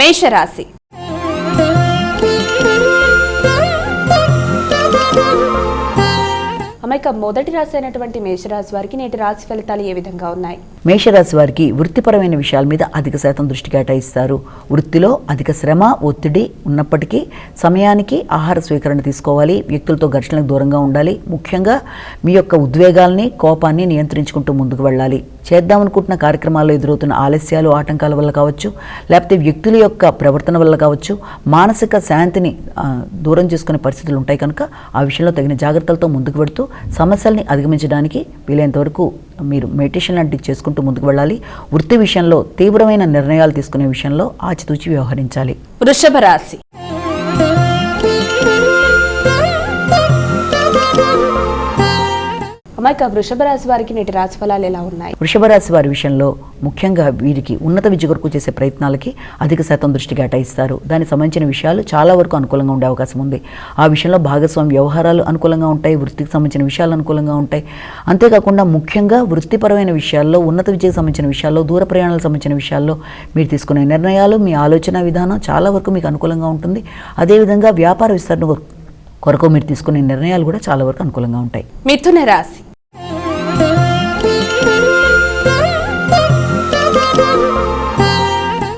మేషరాశి. అమ్మాయిక మొదటి రాశి అయినటువంటి మేషరాశి వారికి నేటి రాశి ఫలితాలు ఏ విధంగా ఉన్నాయి? మేషరాశి వారికి వృత్తిపరమైన విషయాల మీద అధిక శాతం దృష్టి కేటాయిస్తారు. వృత్తిలో అధిక శ్రమ, ఒత్తిడి ఉన్నప్పటికీ సమయానికి ఆహార స్వీకరణ తీసుకోవాలి. వ్యక్తులతో ఘర్షణలకు దూరంగా ఉండాలి. ముఖ్యంగా మీ యొక్క ఉద్వేగాల్ని, కోపాన్ని నియంత్రించుకుంటూ ముందుకు వెళ్ళాలి. చేద్దామనుకుంటున్న కార్యక్రమాల్లో ఎదురవుతున్న ఆలస్యాలు, ఆటంకాల వల్ల కావచ్చు, లేకపోతే వ్యక్తుల యొక్క ప్రవర్తన వల్ల కావచ్చు, మానసిక శాంతిని దూరం చేసుకునే పరిస్థితులు ఉంటాయి. కనుక ఆ విషయంలో తగిన జాగ్రత్తలతో ముందుకు వెడుతూ సమస్యల్ని అధిగమించడానికి వీలైనంత వరకు మీరు మెడిటేషన్ లాంటివి చేసుకుంటూ ముందుకు వెళ్ళాలి. వృత్తి విషయంలో తీవ్రమైన నిర్ణయాలు తీసుకునే విషయంలో ఆచితూచి వ్యవహరించాలి. వృషభ రాశి. అమ్మాయిక వృషభ రాశి వారికి నేటి రాశి ఫలాలు ఎలా ఉన్నాయి? వృషభ రాశి వారి విషయంలో ముఖ్యంగా వీరికి ఉన్నత విద్య కొరకు చేసే ప్రయత్నాలకి అధిక శాతం దృష్టి కేటాయిస్తారు. దానికి సంబంధించిన విషయాలు చాలా వరకు అనుకూలంగా ఉండే అవకాశం ఉంది. ఆ విషయంలో భాగస్వామి వ్యవహారాలు అనుకూలంగా ఉంటాయి. వృత్తికి సంబంధించిన విషయాలు అనుకూలంగా ఉంటాయి. అంతేకాకుండా ముఖ్యంగా వృత్తిపరమైన విషయాల్లో, ఉన్నత విద్యకు సంబంధించిన విషయాల్లో, దూర ప్రయాణాలకు సంబంధించిన విషయాల్లో మీరు తీసుకునే నిర్ణయాలు, మీ ఆలోచన విధానం చాలా వరకు మీకు అనుకూలంగా ఉంటుంది. అదేవిధంగా వ్యాపార విస్తరణ కొరకు మీరు తీసుకునే నిర్ణయాలు కూడా చాలా వరకు అనుకూలంగా ఉంటాయి. మిథున రాశి.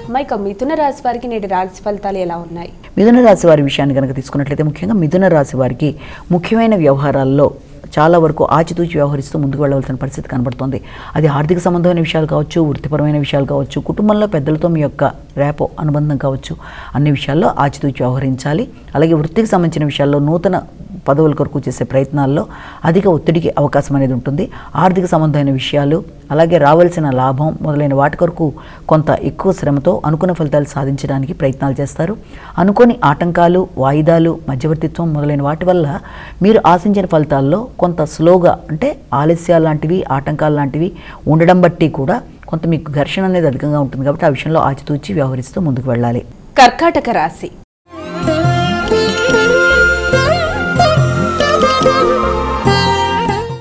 అమ్మాయిక మిథున రాశి వారికి నేటి రాశి ఫలితాలు ఎలా ఉన్నాయి? మిథున రాశి వారి విషయాన్ని కనుక తీసుకున్నట్లయితే ముఖ్యంగా మిథున రాశి వారికి ముఖ్యమైన వ్యవహారాల్లో చాలా వరకు ఆచితూచి వ్యవహరిస్తూ ముందుకు వెళ్ళవలసిన పరిస్థితి కనబడుతుంది. అది ఆర్థిక సంబంధమైన విషయాలు కావచ్చు, వృత్తిపరమైన విషయాలు కావచ్చు, కుటుంబంలో పెద్దలతో మీ యొక్క రేపో అనుబంధం కావచ్చు, అన్ని విషయాల్లో ఆచితూచి వ్యవహరించాలి. అలాగే వృత్తికి సంబంధించిన విషయాల్లో నూతన పదవుల కొరకు చేసే ప్రయత్నాల్లో అధిక ఒత్తిడికి అవకాశం అనేది ఉంటుంది. ఆర్థిక సంబంధమైన విషయాలు, అలాగే రావాల్సిన లాభం మొదలైన వాటి కొరకు కొంత ఎక్కువ శ్రమతో అనుకున్న ఫలితాలు సాధించడానికి ప్రయత్నాలు చేస్తారు. అనుకోని ఆటంకాలు, వాయిదాలు, మధ్యవర్తిత్వం మొదలైన వాటి వల్ల మీరు ఆశించిన ఫలితాల్లో కొంత స్లోగా, అంటే ఆలస్యాలు లాంటివి, ఆటంకాలు లాంటివి ఉండడం బట్టి కూడా కొంత మీకు ఘర్షణ అనేది అధికంగా ఉంటుంది. కాబట్టి ఆ విషయంలో ఆచితూచి వ్యవహరిస్తూ ముందుకు వెళ్ళాలి. కర్కాటక రాశి.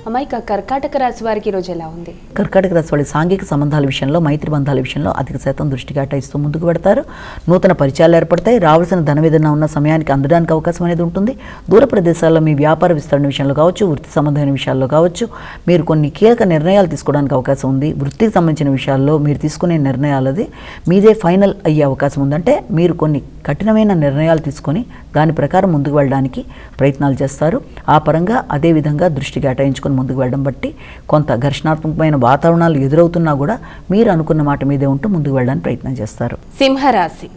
అమ్మాయిక కర్కాటక రాశి వారికి ఈరోజు ఎలా ఉంది? కర్కాటక రాశి వారి సాంఘిక సంబంధాల విషయంలో, మైత్రి బంధాల విషయంలో అధిక శాతం దృష్టి కేటాయిస్తూ ముందుకు పెడతారు. నూతన పరిచయాలు ఏర్పడతాయి. రావాల్సిన ధనం ఏదైనా ఉన్న సమయానికి అందడానికి అవకాశం అనేది ఉంటుంది. దూర ప్రదేశాల్లో మీ వ్యాపార విస్తరణ విషయంలో కావచ్చు, వృత్తి సంబంధమైన విషయాల్లో కావచ్చు, మీరు కొన్ని కీలక నిర్ణయాలు తీసుకోవడానికి అవకాశం ఉంది. వృత్తికి సంబంధించిన విషయాల్లో మీరు తీసుకునే నిర్ణయాలది మీదే ఫైనల్ అయ్యే అవకాశం ఉందంటే మీరు కొన్ని కఠినమైన నిర్ణయాలు తీసుకొని దాని ప్రకారం ముందుకు వెళ్ళడానికి ప్రయత్నాలు చేస్తారు. ఆ పరంగా అదేవిధంగా దృష్టి కేటాయించుకొని ముందుకు వెళ్ళడం బట్టి కొంత ఘర్షణాత్మకమైన వాతావరణాలు ఎదురవుతున్నా కూడా మీరు అనుకున్న మాట మీదే ఉంటూ ముందుకు వెళ్ళడానికి ప్రయత్నం చేస్తారు. సింహరాశి.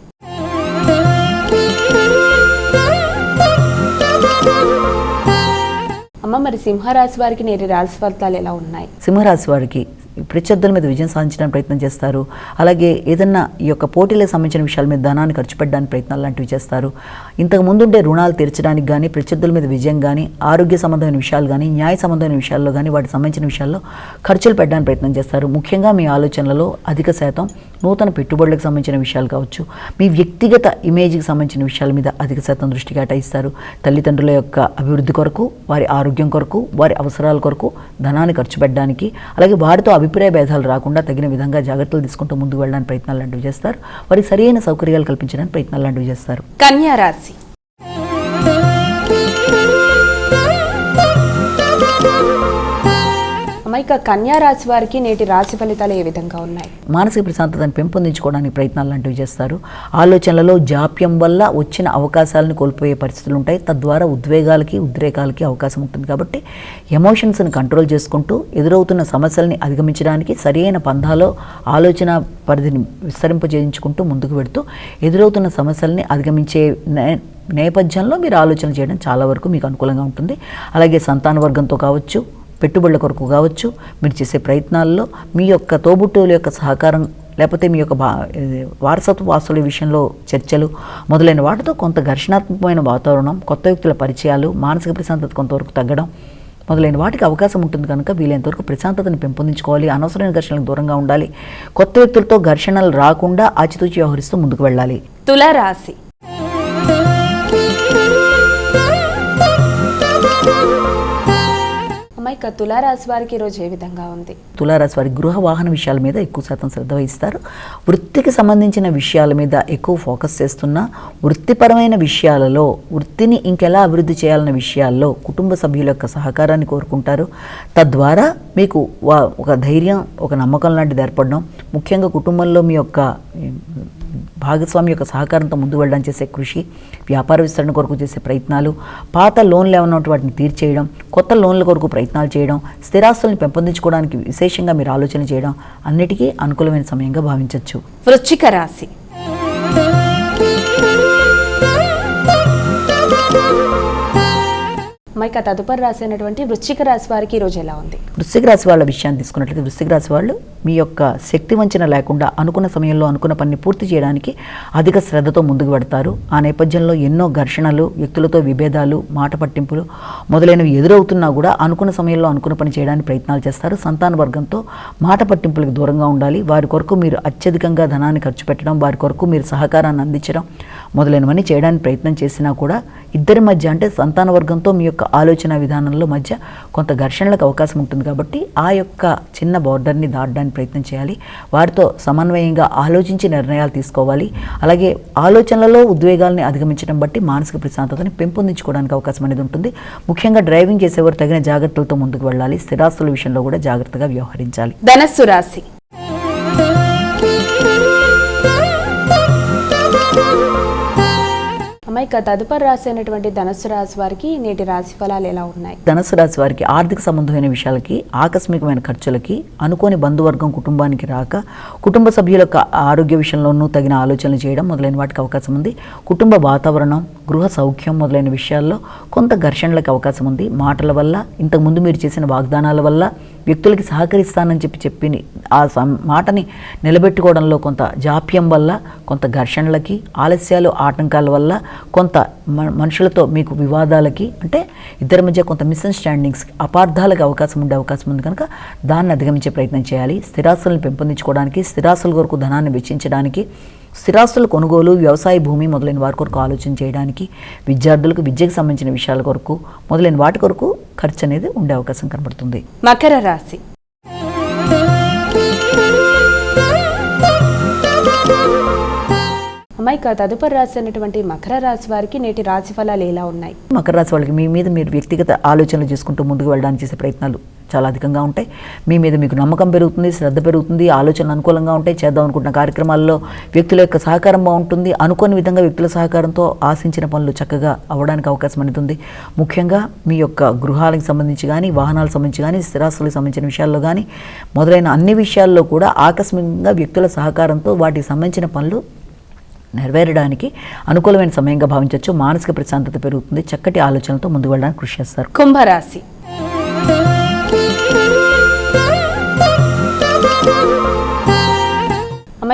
అమ్మ మరి సింహరాశి వారికి నేటి రాశి ఫలితాలు ఎలా ఉన్నాయి? సింహరాశి వారికి ప్రత్యర్థుల మీద విజయం సాధించడానికి ప్రయత్నం చేస్తారు. అలాగే ఏదన్నా ఈ యొక్క పోటీలకు సంబంధించిన విషయాల మీద ధనాన్ని ఖర్చు పెట్టడానికి ప్రయత్నాలు లాంటివి చేస్తారు. ఇంతకు ముందుండే రుణాలు తీర్చడానికి కానీ, ప్రత్యర్థుల మీద విజయం కానీ, ఆరోగ్య సంబంధమైన విషయాలు కానీ, న్యాయ సంబంధమైన విషయాల్లో కానీ, వాటికి సంబంధించిన విషయాల్లో ఖర్చులు పెట్టడానికి ప్రయత్నం చేస్తారు. ముఖ్యంగా మీ ఆలోచనలలో అధిక శాతం నూతన పెట్టుబడులకు సంబంధించిన విషయాలు కావచ్చు, మీ వ్యక్తిగత ఇమేజ్కి సంబంధించిన విషయాల మీద అధిక శాతం దృష్టి కేటాయిస్తారు. తల్లిదండ్రుల యొక్క అభివృద్ధి కొరకు, వారి ఆరోగ్యం కొరకు, వారి అవసరాల కొరకు ధనాన్ని ఖర్చు పెట్టడానికి, అలాగే వారితో అభిప్రాయ భేదాలు రాకుండా తగిన విధంగా జాగ్రత్తలు తీసుకుంటూ ముందుకు వెళ్ళడానికి ప్రయత్నాలు లాంటివి చేస్తారు. వారికి సరైన సౌకర్యాలు కల్పించడానికి ప్రయత్నాలు లాంటివి చేస్తారు. కన్యా రాశి. అమ్మాయిక కన్యా రాశి వారికి నేటి రాశి ఫలితాలు ఏ విధంగా ఉన్నాయి? మానసిక ప్రశాంతతను పెంపొందించుకోవడానికి ప్రయత్నాలు లాంటివి చేస్తారు. ఆలోచనలలో జాప్యం వల్ల వచ్చిన అవకాశాలను కోల్పోయే పరిస్థితులు ఉంటాయి. తద్వారా ఉద్వేగాలకి, ఉద్రేకాలకి అవకాశం ఉంటుంది. కాబట్టి ఎమోషన్స్ని కంట్రోల్ చేసుకుంటూ ఎదురవుతున్న సమస్యల్ని అధిగమించడానికి సరైన పంధాలో ఆలోచన పరిధిని విస్తరింపజేయించుకుంటూ ముందుకు పెడుతూ ఎదురవుతున్న సమస్యల్ని అధిగమించే నేపథ్యంలో మీరు ఆలోచన చేయడం చాలా వరకు మీకు అనుకూలంగా ఉంటుంది. అలాగే సంతాన వర్గంతో కావచ్చు, పెట్టుబడుల కొరకు కావచ్చు, మీరు చేసే ప్రయత్నాల్లో మీ యొక్క తోబుట్టువుల యొక్క సహకారం, లేకపోతే మీ యొక్క వారసత్వ వాసుల విషయంలో చర్చలు మొదలైన వాటితో కొంత ఘర్షణాత్మకమైన వాతావరణం, కొత్త వ్యక్తుల పరిచయాలు, మానసిక ప్రశాంతత కొంతవరకు తగ్గడం మొదలైన వాటికి అవకాశం ఉంటుంది. కనుక వీలైనంతవరకు ప్రశాంతతను పెంపొందించుకోవాలి. అనవసరమైన ఘర్షణలకు దూరంగా ఉండాలి. కొత్త వ్యక్తులతో ఘర్షణలు రాకుండా ఆచితూచి వ్యవహరిస్తూ ముందుకు వెళ్ళాలి. తులారాశి. ఇక తులారాశి వారికి ఈరోజు ఏ విధంగా ఉంది? తులారాశి వారి గృహ వాహన విషయాల మీద ఎక్కువ శాతం శ్రద్ధ వహిస్తారు. వృత్తికి సంబంధించిన విషయాల మీద ఎక్కువ ఫోకస్ చేస్తున్నా వృత్తిపరమైన విషయాలలో వృత్తిని ఇంకెలా అభివృద్ధి చేయాలన్న విషయాల్లో కుటుంబ సభ్యుల యొక్క సహకారాన్ని కోరుకుంటారు. తద్వారా మీకు ఒక ధైర్యం, ఒక నమ్మకం లాంటిది ఏర్పడడం, ముఖ్యంగా కుటుంబంలో మీ యొక్క భాగస్వామి యొక్క సహకారంతో ముందుకు వెళ్ళడానికి చేసే కృషి, వ్యాపార విస్తరణ కొరకు చేసే ప్రయత్నాలు, పాత లోన్లు ఏమన్నా ఉంటే వాటిని తీర్చేయడం, కొత్త లోన్ల కొరకు ప్రయత్నాలు చేయడం, స్థిరాస్తుల్ని పెంపొందించుకోవడానికి విశేషంగా మీరు ఆలోచన చేయడం అన్నిటికీ అనుకూలమైన సమయంగా భావించవచ్చు. వృశ్చిక రాశి. ఇక తదుపరి రాశి అయినటువంటి వృశ్చిక రాశి వారికి ఈరోజు ఎలా ఉంది? వృశ్చిక రాశి వాళ్ళ విషయాన్ని తీసుకున్నట్లయితే వృశ్చిక రాశి వాళ్ళు మీ యొక్క శక్తి వంచన లేకుండా అనుకున్న సమయంలో అనుకున్న పనిని పూర్తి చేయడానికి అధిక శ్రద్ధతో ముందుకు పెడతారు. ఆ నేపథ్యంలో ఎన్నో ఘర్షణలు, వ్యక్తులతో విభేదాలు, మాట పట్టింపులు మొదలైనవి ఎదురవుతున్నా కూడా అనుకున్న సమయంలో అనుకున్న పని చేయడానికి ప్రయత్నాలు చేస్తారు. సంతాన వర్గంతో మాట పట్టింపులకు దూరంగా ఉండాలి. వారి కొరకు మీరు అత్యధికంగా ధనాన్ని ఖర్చు పెట్టడం, వారి కొరకు మీరు సహకారాన్ని అందించడం మొదలైనవన్నీ చేయడానికి ప్రయత్నం చేసినా కూడా ఇద్దరి మధ్య, అంటే సంతాన వర్గంతో మీ యొక్క ఆలోచన విధానంలో మధ్య కొంత ఘర్షణలకు అవకాశం ఉంటుంది. కాబట్టి ఆ యొక్క చిన్న బోర్డర్ని దాటడానికి ప్రయత్నం చేయాలి. వారితో సమన్వయంగా ఆలోచించి నిర్ణయాలు తీసుకోవాలి. అలాగే ఆలోచనలలో ఉద్వేగాల్ని అధిగమించడం బట్టి మానసిక ప్రశాంతతని పెంపొందించుకోవడానికి అవకాశం అనేది ఉంటుంది. ముఖ్యంగా డ్రైవింగ్ చేసేవారు తగిన జాగ్రత్తలతో ముందుకు వెళ్ళాలి. స్థిరాస్తుల విషయంలో కూడా జాగ్రత్తగా వ్యవహరించాలి. ధనస్సు రాశి. ఇక తదుపరి రాశి అయినటువంటి ధనస్సు రాశి వారికి నేటి రాశి ఫలాలు ఎలా ఉన్నాయి? ధనస్సు రాశి వారికి ఆర్థిక సంబంధమైన విషయాలకి, ఆకస్మికమైన ఖర్చులకి, అనుకోని బంధువర్గం కుటుంబానికి రాక, కుటుంబ సభ్యుల యొక్క ఆరోగ్య విషయంలోనూ తగిన ఆలోచనలు చేయడం మొదలైన వాటికి అవకాశం ఉంది. కుటుంబ వాతావరణం, గృహ సౌఖ్యం మొదలైన విషయాల్లో కొంత ఘర్షణలకు అవకాశం ఉంది. మాటల వల్ల, ఇంతకుముందు మీరు చేసిన వాగ్దానాల వల్ల, వ్యక్తులకి సహకరిస్తానని చెప్పి ఆ మాటని నిలబెట్టుకోవడంలో కొంత జాప్యం వల్ల, కొంత ఘర్షణలకి, ఆలస్యాలు, ఆటంకాల వల్ల, కొంత మనుషులతో మీకు వివాదాలకి, అంటే ఇద్దరి మధ్య కొంత మిస్అండర్స్టాండింగ్స్, అపార్థాలకు అవకాశం ఉంది కనుక దాన్ని అధిగమించే ప్రయత్నం చేయాలి. స్థిరాస్తులను పెంపొందించుకోవడానికి, స్థిరాస్తుల కొరకు ధనాన్ని వెచ్చించడానికి, స్థిరాస్తుల కొనుగోలు, వ్యవసాయ భూమి మొదలైన వారి కొరకు ఆలోచన చేయడానికి, విద్యార్థులకు విద్యకు సంబంధించిన విషయాల కొరకు మొదలైన వాటి కొరకు ఖర్చు అనేది ఉండే అవకాశం కనబడుతుంది. మకర రాశి. ఇక తదుపరి రాశి అయినటువంటి మకర రాశి వారికి నేటి రాశి ఫలాలు ఎలా ఉన్నాయి? మకర రాశి వాళ్ళకి మీ మీద మీరు వ్యక్తిగత ఆలోచనలు చేసుకుంటూ ముందుకు వెళ్ళడానికి చేసే ప్రయత్నాలు చాలా అధికంగా ఉంటాయి. మీ మీద మీకు నమ్మకం పెరుగుతుంది, శ్రద్ధ పెరుగుతుంది, ఆలోచనలు అనుకూలంగా ఉంటాయి. చేద్దాం అనుకుంటున్న కార్యక్రమాల్లో వ్యక్తుల యొక్క సహకారం బాగుంటుంది. అనుకోని విధంగా వ్యక్తుల సహకారంతో ఆశించిన పనులు చక్కగా అవ్వడానికి అవకాశం అనేది ఉంది. ముఖ్యంగా మీ యొక్క గృహాలకు సంబంధించి కానీ, వాహనాలకు సంబంధించి కానీ, స్థిరాస్తులకు సంబంధించిన విషయాల్లో కానీ మొదలైన అన్ని విషయాల్లో కూడా ఆకస్మికంగా వ్యక్తుల సహకారంతో వాటికి సంబంధించిన పనులు నెరవేరడానికి అనుకూలమైన సమయంగా భావించవచ్చు. మానసిక ప్రశాంతత పెరుగుతుంది. చక్కటి ఆలోచనలతో ముందుకు వెళ్ళడానికి కృషి చేస్తారు. కుంభరాశి.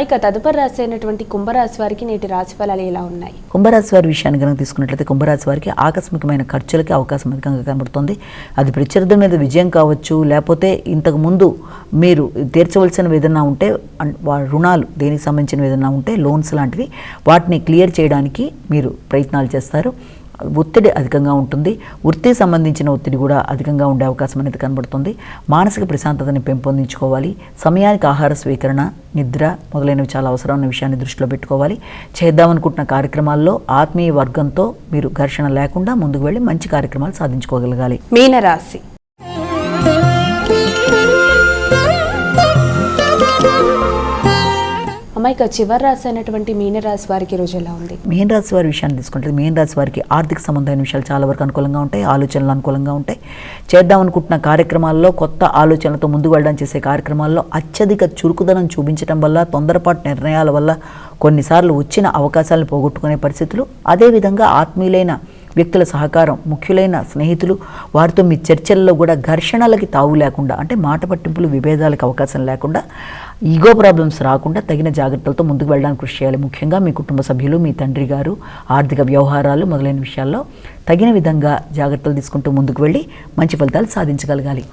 ఇక తదుపరి రాశి అయినటువంటి కుంభరాశి వారికి నేటి రాశి ఫలాలు ఎలా ఉన్నాయి? కుంభరాశి వారి విషయాన్ని కనుక తీసుకున్నట్లయితే కుంభరాశి వారికి ఆకస్మికమైన ఖర్చులకి అవకాశం అధికంగా కనబడుతుంది. అది ప్రత్యర్థి మీద విజయం కావచ్చు, లేకపోతే ఇంతకు ముందు మీరు తీర్చవలసినవి ఏదైనా ఉంటే, రుణాలు దేనికి సంబంధించినవి ఏదైనా ఉంటే, లోన్స్ లాంటివి, వాటిని క్లియర్ చేయడానికి మీరు ప్రయత్నాలు చేస్తారు. ఒత్తిడి అధికంగా ఉంటుంది. వృత్తికి సంబంధించిన ఒత్తిడి కూడా అధికంగా ఉండే అవకాశం అనేది కనబడుతుంది. మానసిక ప్రశాంతతని పెంపొందించుకోవాలి. సమయానికి ఆహార స్వీకరణ, నిద్ర మొదలైనవి చాలా అవసరమైన విషయాన్ని దృష్టిలో పెట్టుకోవాలి. చేద్దామనుకుంటున్న కార్యక్రమాల్లో ఆత్మీయ వర్గంతో మీరు ఘర్షణ లేకుండా ముందుకు వెళ్ళి మంచి కార్యక్రమాలు సాధించుకోగలగాలి. మీనరాశి. ఇక చివరి రాశి అయినటువంటి మీనరాశి వారికి రోజు ఎలా ఉంది? మీనరాశి వారి విషయాన్ని తీసుకుంటే మీనరాశి వారికి ఆర్థిక సంబంధమైన విషయాలు చాలా వరకు అనుకూలంగా ఉంటాయి. ఆలోచనలు అనుకూలంగా ఉంటాయి. చేద్దాం అనుకుంటున్న కార్యక్రమాల్లో, కొత్త ఆలోచనలతో ముందుకు వెళ్ళడం చేసే కార్యక్రమాల్లో అత్యధిక చురుకుదనం చూపించడం వల్ల, తొందరపాటు నిర్ణయాల వల్ల కొన్నిసార్లు వచ్చిన అవకాశాలను పోగొట్టుకునే పరిస్థితులు, అదేవిధంగా ఆత్మీయులైన వ్యక్తుల సహకారం, ముఖ్యులైన స్నేహితులు, వారితో మీ చర్చల్లో కూడా ఘర్షణలకి తావు లేకుండా, అంటే మాట పట్టింపులు, విభేదాలకు అవకాశం లేకుండా, ఈగో ప్రాబ్లమ్స్ రాకుండా తగిన జాగ్రత్తలతో ముందుకు వెళ్ళడానికి కృషి చేయాలి. ముఖ్యంగా మీ కుటుంబ సభ్యులు, మీ తండ్రి గారు, ఆర్థిక వ్యవహారాలు మొదలైన విషయాల్లో తగిన విధంగా జాగ్రత్తలు తీసుకుంటూ ముందుకు వెళ్ళి మంచి ఫలితాలు సాధించగలగాలి.